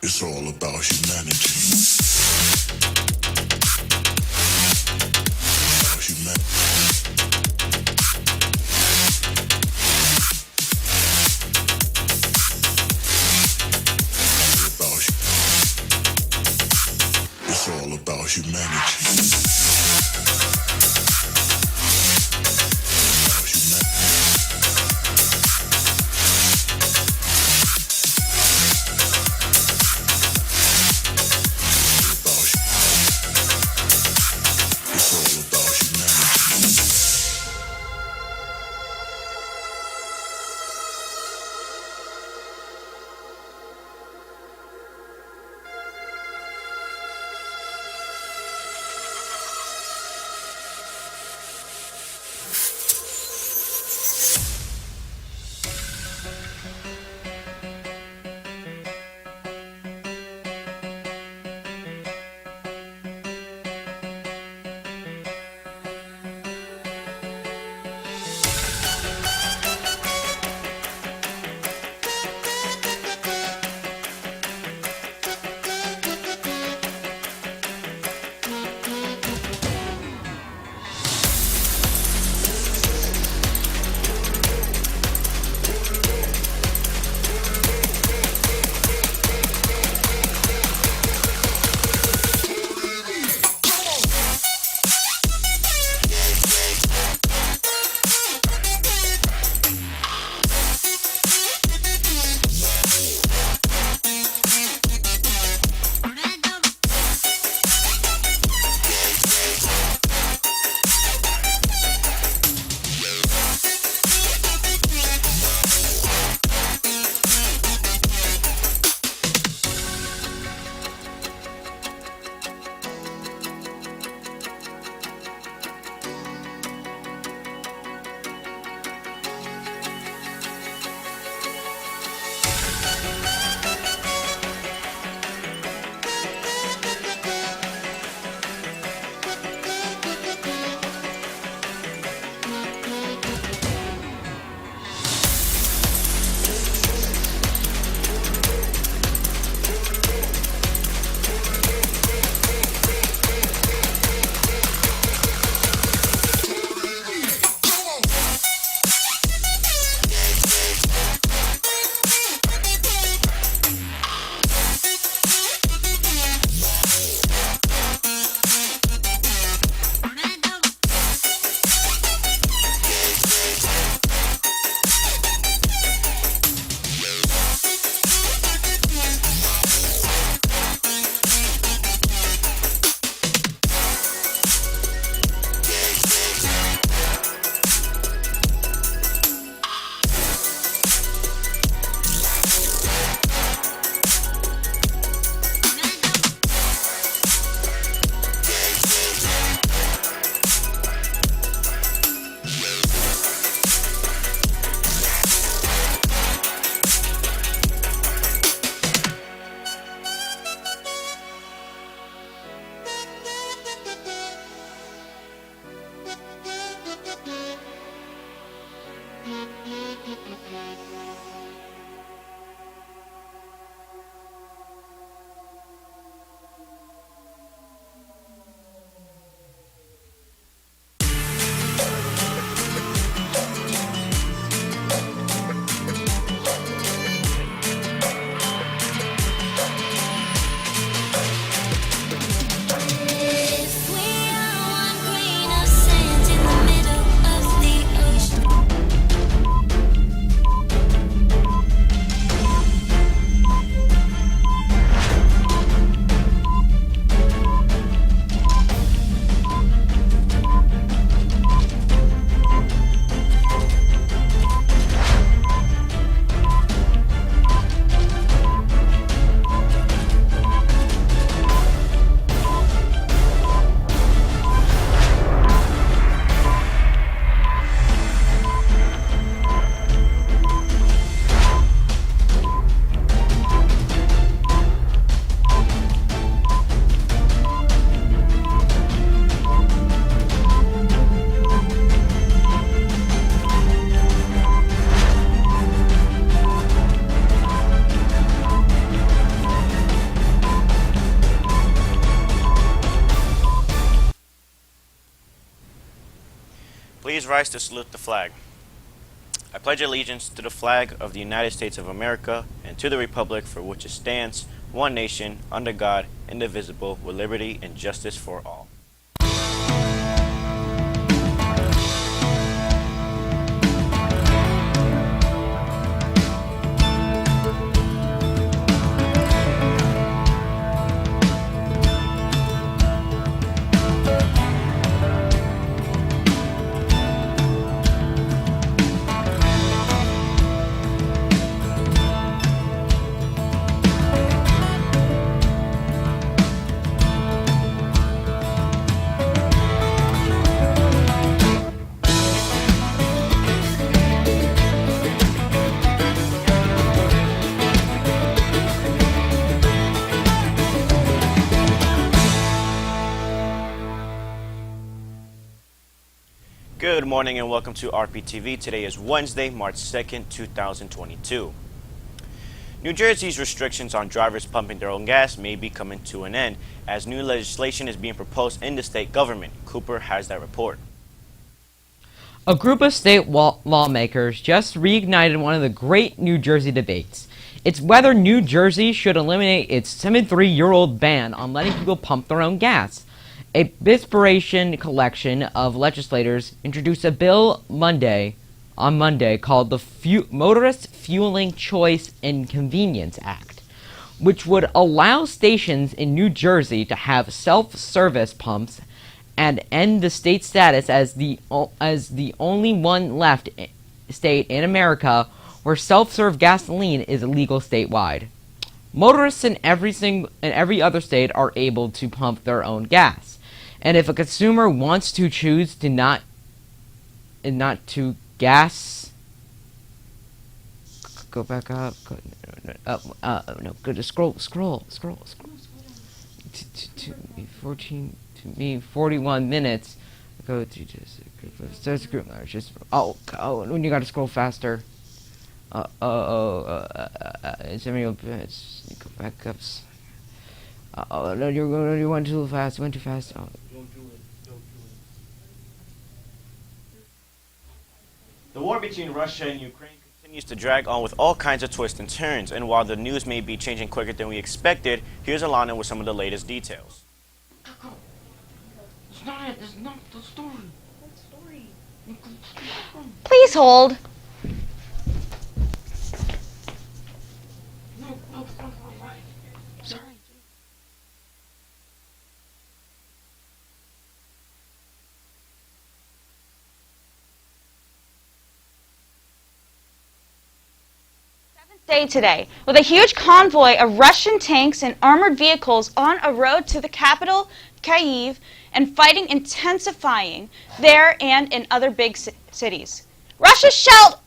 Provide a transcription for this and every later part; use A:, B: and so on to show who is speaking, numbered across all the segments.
A: It's all about humanity. About it's all about humanity.
B: rise to salute the flag. I pledge allegiance to the flag of the United States of America and to the republic for which it stands, one nation, under God, indivisible, with liberty and justice for all. Good morning and welcome to RPtv. Today is Wednesday, March 2nd, 2022. New Jersey's restrictions on drivers pumping their own gas may be coming to an end as new legislation is being proposed in the state government. Cooper has that report.
C: A group of state lawmakers just reignited one of the great New Jersey debates. It's whether New Jersey should eliminate its 73-year-old ban on letting people pump their own gas. A Bispiration collection of legislators introduced a bill on Monday called the Motorist Fueling Choice and Convenience Act, which would allow stations in New Jersey to have self-service pumps and end the state status as the only one left state in America where self-serve gasoline is illegal statewide. Motorists in every other state are able to pump their own gas. And if a consumer wants to choose to not to gas, go back up. Go to scroll. To 41 minutes. Go to just group. When you gotta scroll faster. Go back up. No, you went too fast. Don't do it.
B: The war between Russia and Ukraine continues to drag on with all kinds of twists and turns, and while the news may be changing quicker than we expected, here's Alana with some of the latest details.
C: It's not it. It's not the story.
D: What story?
E: Please hold.
C: No. Sorry.
E: Day today, with a huge convoy of Russian tanks and armored vehicles on a road to the capital, Kyiv, and fighting intensifying there and in other big cities. Russia shelled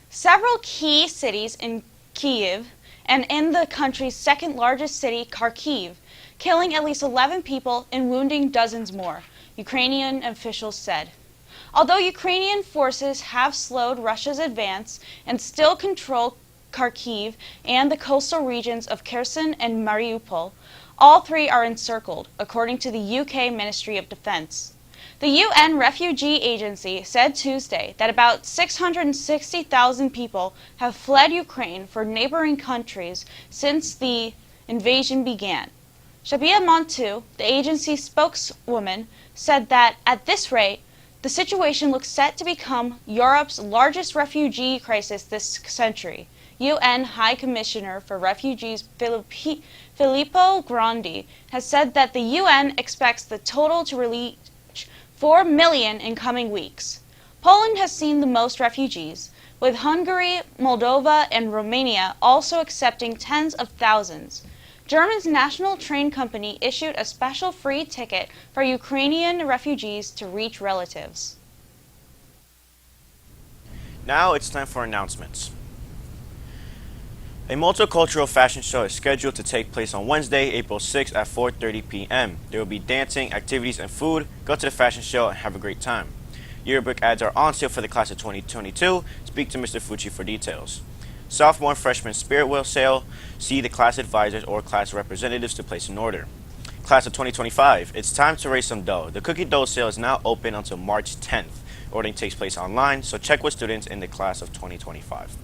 E: several key cities in Kyiv and in the country's second largest city, Kharkiv, killing at least 11 people and wounding dozens more, Ukrainian officials said. Although Ukrainian forces have slowed Russia's advance and still control Kharkiv and the coastal regions of Kherson and Mariupol, all three are encircled, according to the UK Ministry of Defence. The UN Refugee Agency said Tuesday that about 660,000 people have fled Ukraine for neighboring countries since the invasion began. Shabia Montu, the agency's spokeswoman, said that at this rate, the situation looks set to become Europe's largest refugee crisis this century. UN High Commissioner for Refugees Filippo Grandi has said that the UN expects the total to reach 4 million in coming weeks. Poland has seen the most refugees, with Hungary, Moldova, and Romania also accepting tens of thousands. Germany's national train company issued a special free ticket for Ukrainian refugees to reach relatives.
B: Now it's time for announcements. A multicultural fashion show is scheduled to take place on Wednesday, April 6th at 4:30 p.m. There will be dancing, activities, and food. Go to the fashion show and have a great time. Yearbook ads are on sale for the class of 2022. Speak to Mr. Fucci for details. Sophomore and freshman spirit wheel sale. See the class advisors or class representatives to place an order. Class of 2025, it's time to raise some dough. The cookie dough sale is now open until March 10th. Ordering takes place online, so check with students in the class of 2025.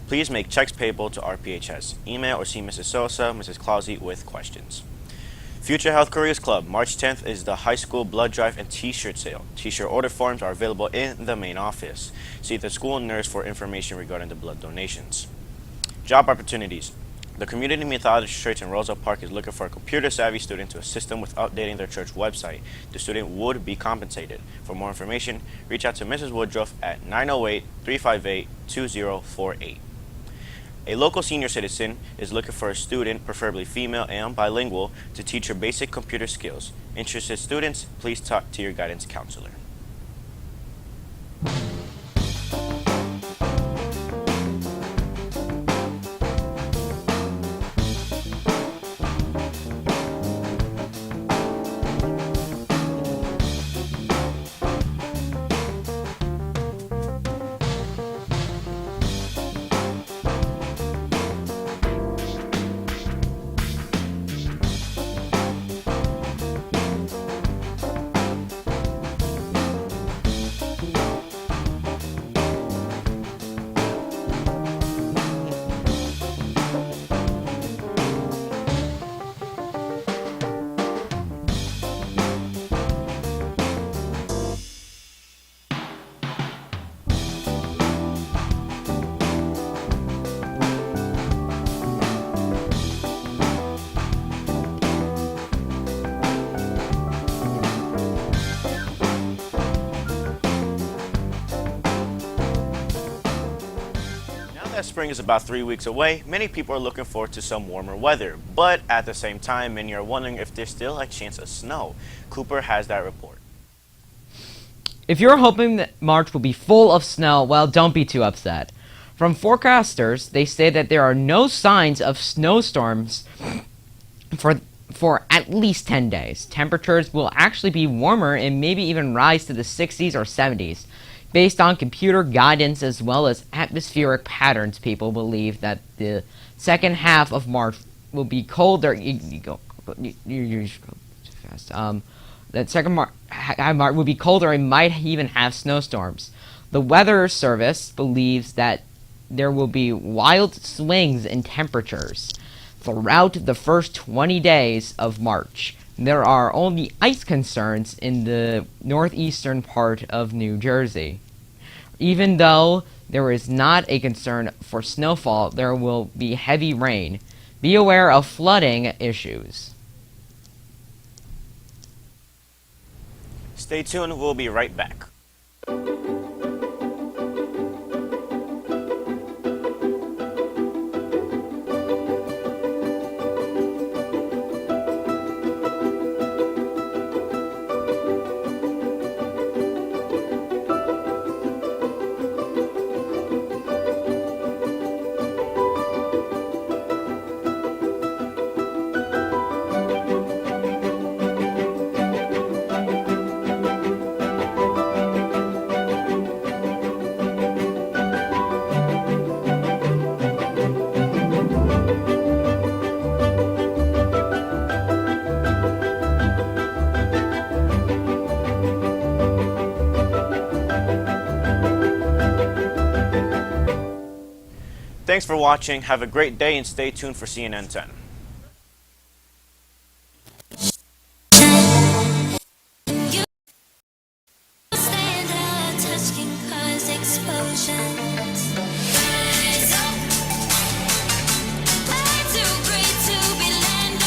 B: Please make checks payable to RPHS. Email or see Mrs. Sosa, Mrs. Clausey with questions. Future Health Careers Club, March 10th is the high school blood drive and t-shirt sale. T-shirt order forms are available in the main office. See the school nurse for information regarding the blood donations. Job opportunities. The Community Methodist Church in Rosa Park is looking for a computer-savvy student to assist them with updating their church website. The student would be compensated. For more information, reach out to Mrs. Woodruff at 908-358-2048. A local senior citizen is looking for a student, preferably female and bilingual, to teach her basic computer skills. Interested students, please talk to your guidance counselor. As spring is about 3 weeks away, many people are looking forward to some warmer weather, but at the same time, many are wondering if there's still a chance of snow. Cooper has that report.
C: If you're hoping that March will be full of snow, well, don't be too upset. From forecasters, they say that there are no signs of snowstorms for at least 10 days. Temperatures will actually be warmer and maybe even rise to the 60s or 70s. Based on computer guidance as well as atmospheric patterns, people believe that the second half of March will be colder. That second half of March will be colder and might even have snowstorms. The Weather Service believes that there will be wild swings in temperatures throughout the first 20 days of March. There are only ice concerns in the northeastern part of New Jersey. Even though there is not a concern for snowfall, there will be heavy rain. Be aware of flooding issues.
B: Stay tuned, we'll be right back. Thanks for watching, have a great day, and stay tuned for CNN 10.
D: Stand out, touch can cause explosions. Rise up. I'm too great to be landed.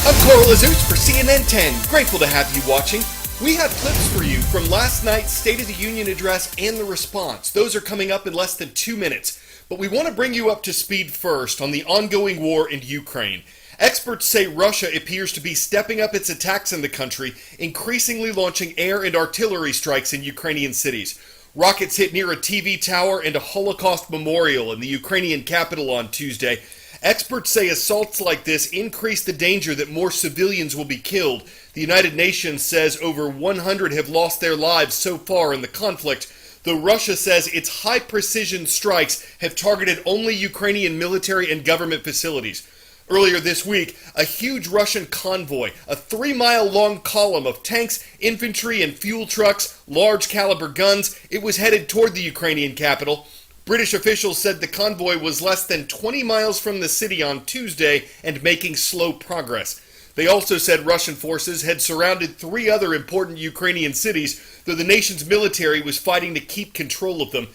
F: I'm Carl Azus for CNN 10. Grateful to have you watching. We have clips for you from last night's State of the Union address and the response. Those are coming up in less than 2 minutes. But we want to bring you up to speed first on the ongoing war in Ukraine. Experts say Russia appears to be stepping up its attacks in the country, increasingly launching air and artillery strikes in Ukrainian cities. Rockets hit near a TV tower and a Holocaust memorial in the Ukrainian capital on Tuesday. Experts say assaults like this increase the danger that more civilians will be killed. The United Nations says over 100 have lost their lives so far in the conflict, though Russia says its high-precision strikes have targeted only Ukrainian military and government facilities. Earlier this week, a huge Russian convoy, a 3-mile-long column of tanks, infantry, and fuel trucks, large-caliber guns, it was headed toward the Ukrainian capital. British officials said the convoy was less than 20 miles from the city on Tuesday and making slow progress. They also said Russian forces had surrounded 3 other important Ukrainian cities, though the nation's military was fighting to keep control of them.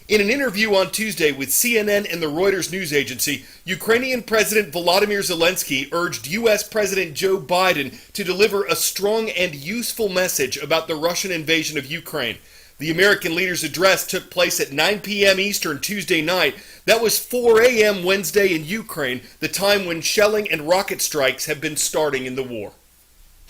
F: In an interview on Tuesday with CNN and the Reuters news agency, Ukrainian President Volodymyr Zelensky urged U.S. President Joe Biden to deliver a strong and useful message about the Russian invasion of Ukraine. The American leader's address took place at 9 p.m. Eastern Tuesday night. That was 4 a.m. Wednesday in Ukraine, the time when shelling and rocket strikes have been starting in the war.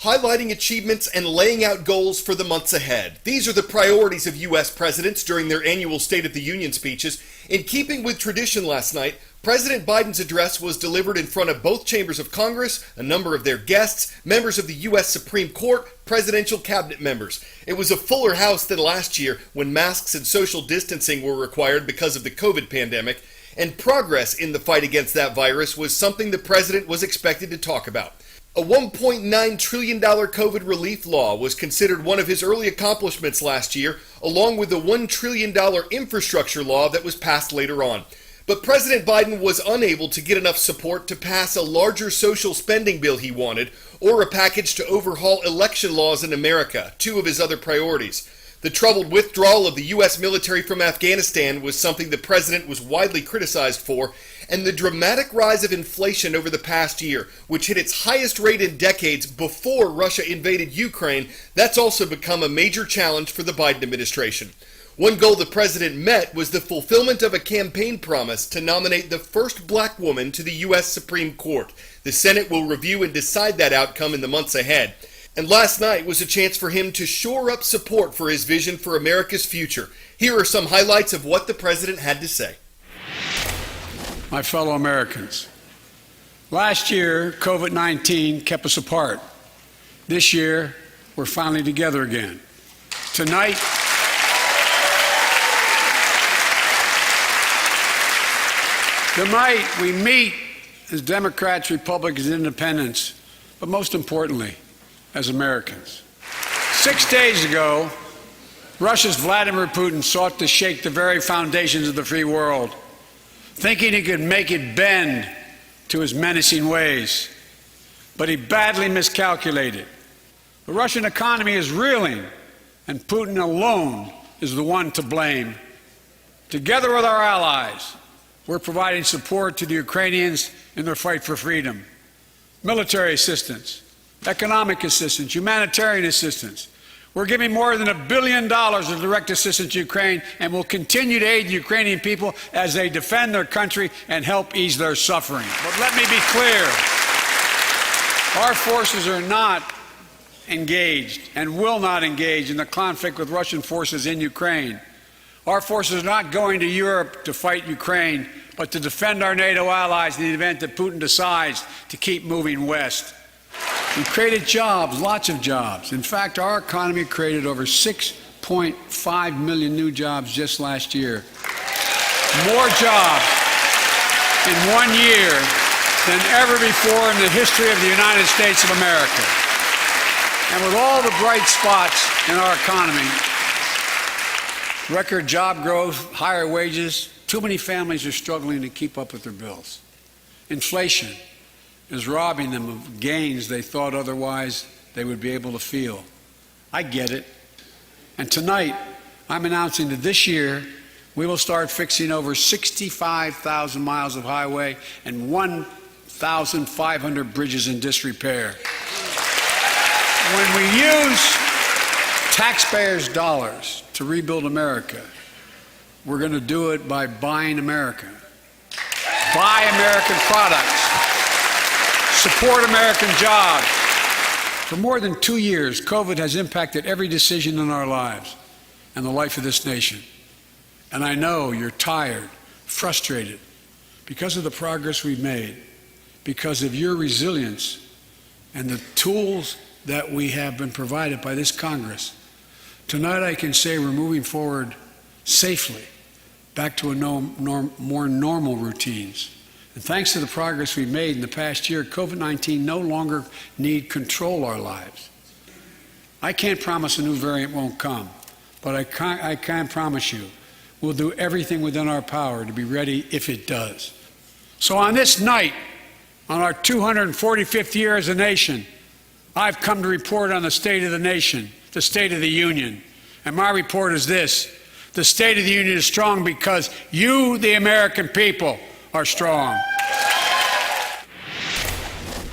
F: Highlighting achievements and laying out goals for the months ahead. These are the priorities of U.S. presidents during their annual State of the Union speeches. In keeping with tradition last night, President Biden's address was delivered in front of both chambers of Congress, a number of their guests, members of the U.S. Supreme Court, presidential cabinet members. It was a fuller house than last year when masks and social distancing were required because of the COVID pandemic, and progress in the fight against that virus was something the president was expected to talk about. A $1.9 trillion COVID relief law was considered one of his early accomplishments last year, along with the $1 trillion infrastructure law that was passed later on. But President Biden was unable to get enough support to pass a larger social spending bill he wanted, or a package to overhaul election laws in America, 2 of his other priorities. The troubled withdrawal of the U.S. military from Afghanistan was something the president was widely criticized for, and the dramatic rise of inflation over the past year, which hit its highest rate in decades before Russia invaded Ukraine, that's also become a major challenge for the Biden administration. One goal the president met was the fulfillment of a campaign promise to nominate the first black woman to the U.S. Supreme Court. The Senate will review and decide that outcome in the months ahead. And last night was a chance for him to shore up support for his vision for America's future. Here are some highlights of what the president had to say.
G: My fellow Americans, last year, COVID-19 kept us apart. This year, we're finally together again. Tonight, we meet as Democrats, Republicans, and Independents, but most importantly, as Americans. 6 days ago, Russia's Vladimir Putin sought to shake the very foundations of the free world, thinking he could make it bend to his menacing ways. But he badly miscalculated. The Russian economy is reeling, and Putin alone is the one to blame. Together with our allies, we're providing support to the Ukrainians in their fight for freedom. Military assistance, economic assistance, humanitarian assistance. We're giving more than $1 billion of direct assistance to Ukraine, and will continue to aid the Ukrainian people as they defend their country and help ease their suffering. But let me be clear, our forces are not engaged and will not engage in the conflict with Russian forces in Ukraine. Our forces are not going to Europe to fight Ukraine, but to defend our NATO allies in the event that Putin decides to keep moving west. We created jobs, lots of jobs. In fact, our economy created over 6.5 million new jobs just last year. More jobs in 1 year than ever before in the history of the United States of America. And with all the bright spots in our economy, record job growth, higher wages, too many families are struggling to keep up with their bills. Inflation is robbing them of gains they thought otherwise they would be able to feel. I get it. And tonight, I'm announcing that this year, we will start fixing over 65,000 miles of highway and 1,500 bridges in disrepair. When we use taxpayers' dollars to rebuild America, we're going to do it by buying America. Buy American products. Support American jobs. For more than 2 years, COVID has impacted every decision in our lives and the life of this nation. And I know you're tired, frustrated, because of the progress we've made, because of your resilience and the tools that we have been provided by this Congress. Tonight I can say we're moving forward safely back to more normal routines. And thanks to the progress we've made in the past year, COVID-19 no longer need control our lives. I can't promise a new variant won't come, but I can promise you we'll do everything within our power to be ready if it does. So on this night, on our 245th year as a nation, I've come to report on the state of the nation, the State of the Union. And my report is this: the State of the Union is strong because you, the American people, are strong.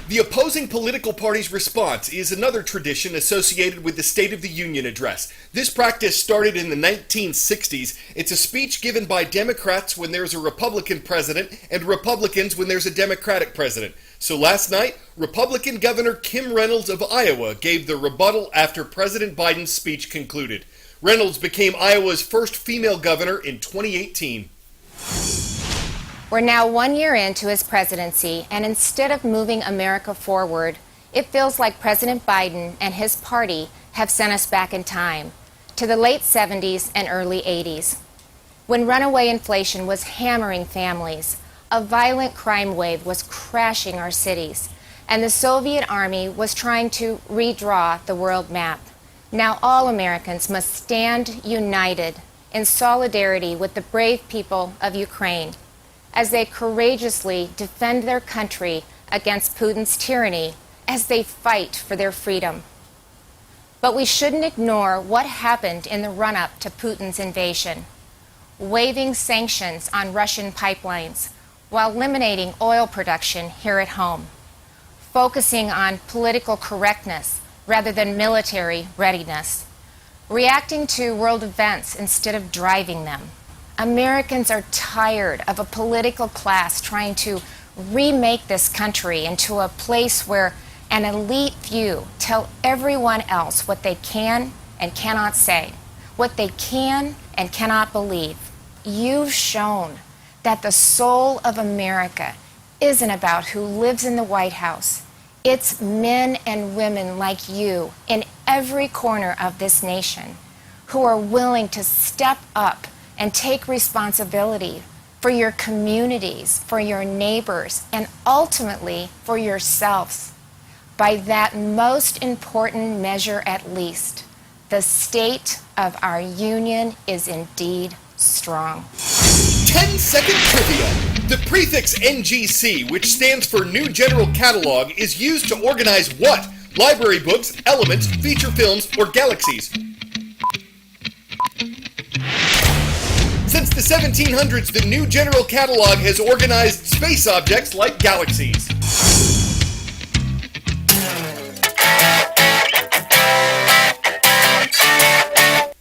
F: The opposing political party's response is another tradition associated with the State of the Union address. This practice started in the 1960s. It's a speech given by Democrats when there's a Republican president and Republicans when there's a Democratic president. So last night, Republican Governor Kim Reynolds of Iowa gave the rebuttal after President Biden's speech concluded. Reynolds became Iowa's first female governor in 2018.
H: We're now 1 year into his presidency, and instead of moving America forward, it feels like President Biden and his party have sent us back in time to the late 70s and early 80s, when runaway inflation was hammering families, a violent crime wave was crashing our cities, and the Soviet Army was trying to redraw the world map. Now all Americans must stand united in solidarity with the brave people of Ukraine as they courageously defend their country against Putin's tyranny as they fight for their freedom. But we shouldn't ignore what happened in the run-up to Putin's invasion, waiving sanctions on Russian pipelines while eliminating oil production here at home, focusing on political correctness rather than military readiness, reacting to world events instead of driving them. Americans are tired of a political class trying to remake this country into a place where an elite few tell everyone else what they can and cannot say, what they can and cannot believe. You've shown that the soul of America isn't about who lives in the White House. It's men and women like you in every corner of this nation who are willing to step up and take responsibility for your communities, for your neighbors, and ultimately for yourselves. By that most important measure at least, the state of our union is indeed strong.
F: 10-second trivia. The prefix NGC, which stands for New General Catalog, is used to organize what? Library books, elements, feature films, or galaxies? Since the 1700s, the New General Catalog has organized space objects like galaxies.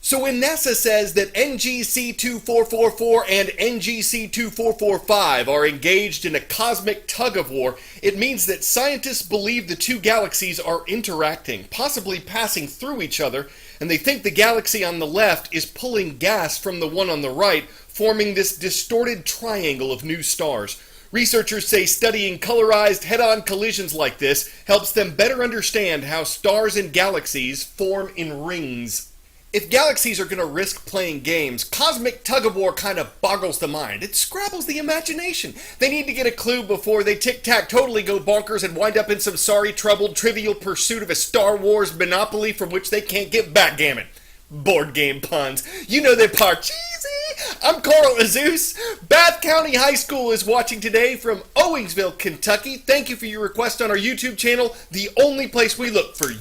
F: So when NASA says that NGC 2444 and NGC 2445 are engaged in a cosmic tug-of-war, it means that scientists believe the two galaxies are interacting, possibly passing through each other, and they think the galaxy on the left is pulling gas from the one on the right, forming this distorted triangle of new stars. Researchers say studying colorized head-on collisions like this helps them better understand how stars and galaxies form in rings. If galaxies are going to risk playing games, cosmic tug-of-war kind of boggles the mind. It scrabbles the imagination. They need to get a clue before they tic-tac-totally go bonkers and wind up in some sorry, troubled, trivial pursuit of a Star Wars monopoly from which they can't get backgammon. Board game puns. You know they're part cheesy. I'm Carl Azus. Bath County High School is watching today from Owingsville, Kentucky. Thank you for your request on our YouTube channel, the only place we look for your